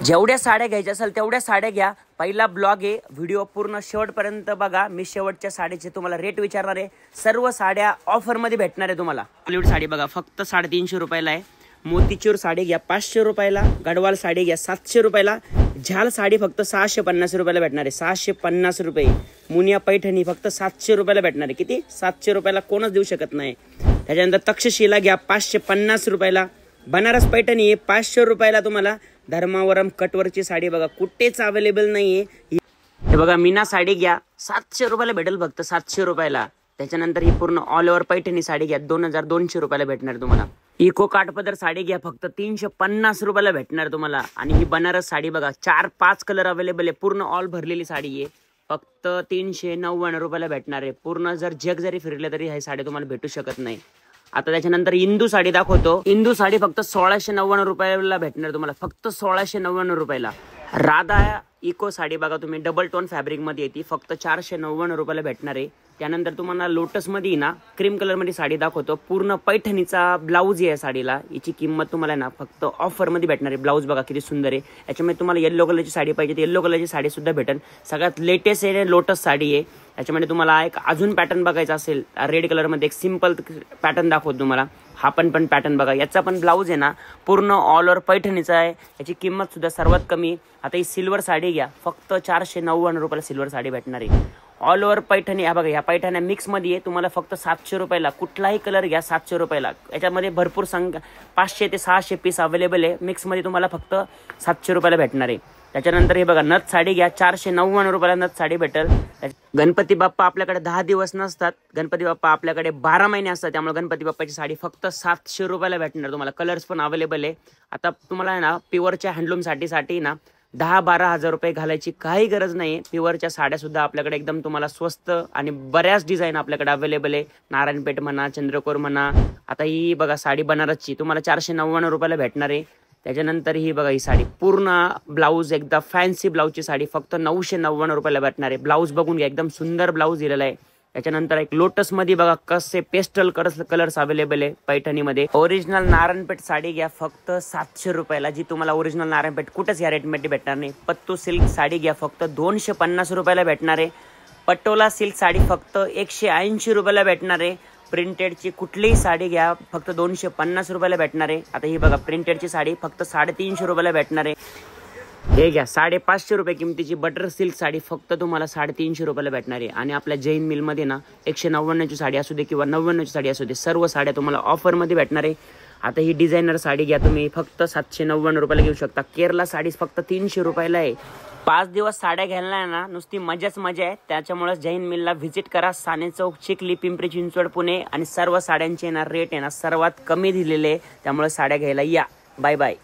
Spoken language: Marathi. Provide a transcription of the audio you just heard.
जेवढ्या साड्या घ्यायच्या असेल तेवढ्या साड्या घ्या। पहिला ब्लॉग आहे, व्हिडिओ पूर्ण शेवटपर्यंत बघा। मी शेवटच्या साडीचे तुम्हाला रेट विचारणार आहे। सर्व साड्या ऑफर मध्ये भेटणार आहे तुम्हाला। बॉलिवूड साडी बघा फक्त 350 रुपयाला आहे। मोतीचूर साडी घ्या 500 रुपयाला, गडवाल साडी घ्या 700 रुपयाला, झाल साडी फक्त 650 रुपयाला भेटणार आहे। 650 रुपये। मुनिया पैठणी फक्त 700 रुपयाला भेटणार आहे। किती? 700 रुपयाला कोणच देऊ शकत नाही। त्याच्यानंतर तक्षशिला घ्या 550 रुपयाला, बनारस पैठणी आहे 500 रुपयाला तुम्हाला। धर्मावरम कटवरची साडी बघा कुठेच अवेलेबल नाहीये। हे बघा मीना साडी घ्या 700 रुपयाला भेटेल फक्त 700 रुपयाला। त्याच्यानंतर ही पूर्ण ऑल ओव्हर पैठणी साडी घ्या 2200 रुपयाला भेटणार तुम्हाला। इको काठपदर साडी घ्या फक्त 350 रुपयाला भेटणार तुम्हाला। आणि ही बनारस साडी बघा 4-5 कलर अवेलेबल आहे। पूर्ण ऑल भरलेली साडी आहे, फक्त 399 रुपयाला भेटणार आहे। पूर्ण जर जग जरी फिरले तरी ही साडी तुम्हाला भेटू शकत नाही। आता त्याच्यानंतर इंदू साडी दाखवतो। इंदू साडी फक्त 1690 रुपयाला भेटणार तुम्हाला, फक्त 1690 रुपयाला। राधा इको साडी बघा तुम्ही डबल टोन फॅब्रिक मध्ये येते, फक्त 490 रुपयाला भेटणार आहे। त्यानंतर तुम्हाला लोटस मध्ये ना क्रीम कलर मध्ये साडी दाखवतो। पूर्ण पैठणीचा ब्लाऊज आहे साडीला। याची किंमत तुम्हाला ना फक्त ऑफर मध्ये भेटणार आहे। ब्लाऊज बघा किती सुंदर आहे। याच्यामध्ये तुम्हाला येलो कलरची साडी पाहिजे तर येलो कलरची साडी सुद्धा भेटेल। सगळ्यात लेटेस्ट आहे लोटस साडी आहे। याच्यामध्ये तुम्हाला एक अजून पॅटर्न बघायचा असेल रेड कलर मध्ये एक सिंपल पॅटर्न दाखवतो तुम्हाला। हा पण पॅटर्न बघा, याचा पण ब्लाऊज आहे ना पूर्ण ऑल ओव्हर पैठणीचा आहे। याची किंमत सुद्धा सर्वात कमी। आता ही सिल्वर साडी घ्या फक्त 499 रुपयाला सिल्वर साडी भेटणार आहे। ऑल ओव्हर पैठणी हा बघा, ह्या पैठण्या मिक्स मध्ये आहे तुम्हाला फक्त 700 रुपयाला। कुठलाही कलर घ्या 700 रुपयाला। याच्यामध्ये भरपूर 500 ते 600 पीस अवेलेबल आहे। मिक्स मध्ये तुम्हाला फक्त 700 रुपयाला भेटणार आहे। त्याच्यानंतर हे बघा नथ साडी घ्या 499 रुपयाला नथ साडी भेटेल। गणपती बाप्पा आपल्याकडे 10 दिवस नसतात, गणपती बाप्पा आपल्याकडे 12 महिने असतात। त्यामुळे गणपती बाप्पाची साडी फक्त 700 रुपयाला भेटणार तुम्हाला। कलर्स पण अवेलेबल आहे। आता तुम्हाला ना प्युअरच्या हँडलूम साठी ना 10-12 हजार रुपये घालायची काही गरज नाही। प्युअरच्या साड्या सुद्धा आपल्याकडे एकदम तुम्हाला स्वस्त आणि बऱ्याच डिझाईन आपल्याकडे अवेलेबल आहे। नारायणपेठ म्हणा, चंद्रकोर म्हणा। आता ही बघा साडी बनारसची तुम्हाला 499 रुपयाला भेटणार आहे। त्याच्यानंतर ही बघा ही साडी पूर्ण ब्लाऊज एकदम फॅन्सी ब्लाऊजची साडी फक्त 999 रुपयाला भेटणार आहे। ब्लाऊज बघून घ्या एकदम सुंदर ब्लाऊज दिलेला आहे। त्याच्यानंतर एक लोटस मध्ये बघा कसे पेस्टल कलर्स अवेलेबल आहे पैठणीमध्ये। ओरिजिनल नारायणपेठ साडी घ्या फक्त 700 रुपयाला, जी तुम्हाला ओरिजिनल नारायणपेठ कुठेच या रेटमध्ये भेटणार नाही। पत्तू सिल्क साडी घ्या फक्त 250 रुपयाला भेटणार आहे। पटोला सिल्क साडी फक्त 180 रुपयाला भेटणार आहे। प्रिंटेडची कुठलीही साडी घ्या फक्त 250 रुपयाला भेटणार आहे। आता ही बघा प्रिंटेडची साडी फक्त 350 रुपयाला भेटणार आहे। हे घ्या 550 रुपये किमतीची बटर सिल्क साडी फक्त तुम्हाला 350 रुपयाला भेटणार आहे। आणि आपल्या जैन मिल मध्ये ना 199 ची साडी असू दे किंवा 99 ची साडी असू दे, सर्व साड्या तुम्हाला ऑफर मध्ये भेटणार आहे। आता ही डिझायनर साडी घ्या तुम्ही फक्त 790 रुपयाला घेऊ शकता। केरला साडी फक्त 300 रुपयाला आहे। 5 दिवस साड्या घ्यायला आहे ना नुसती मजाच मजा आहे। त्याच्यामुळे जैन मिलला व्हिजिट करा। साने चौक, चिखली, पिंपरी चिंचवड, पुणे। आणि सर्व साड्यांचे ना रेट आहे ना सर्वात कमी दिलेले, त्यामुळे साड्या घ्यायला या। Bye bye.